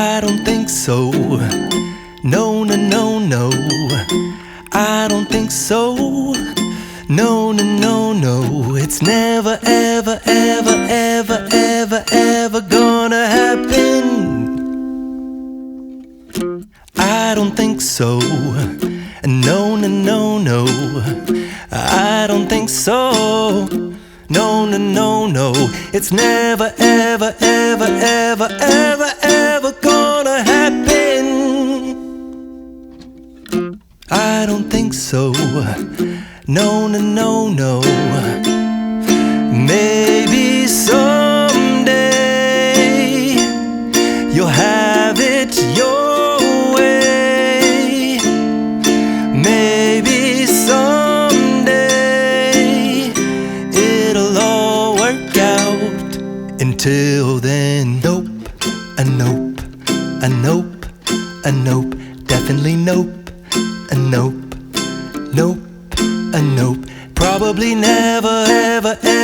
I don't think so. No, no, no, no. I don't think so. No, no, no, no. It's never, ever, ever, ever, ever, ever gonna happen. I don't think so. No, no, no, no. I don't think so. No, no, no, no. It's never, ever, ever, ever, ever, ever gonna happen. I don't think so. No, no, no, no. Maybe someday you'll have it your way. Maybe someday it'll all work out. Until then, nope, a nope, a nope, a nope, definitely nope, a nope, nope, a nope. Probably never, ever, ever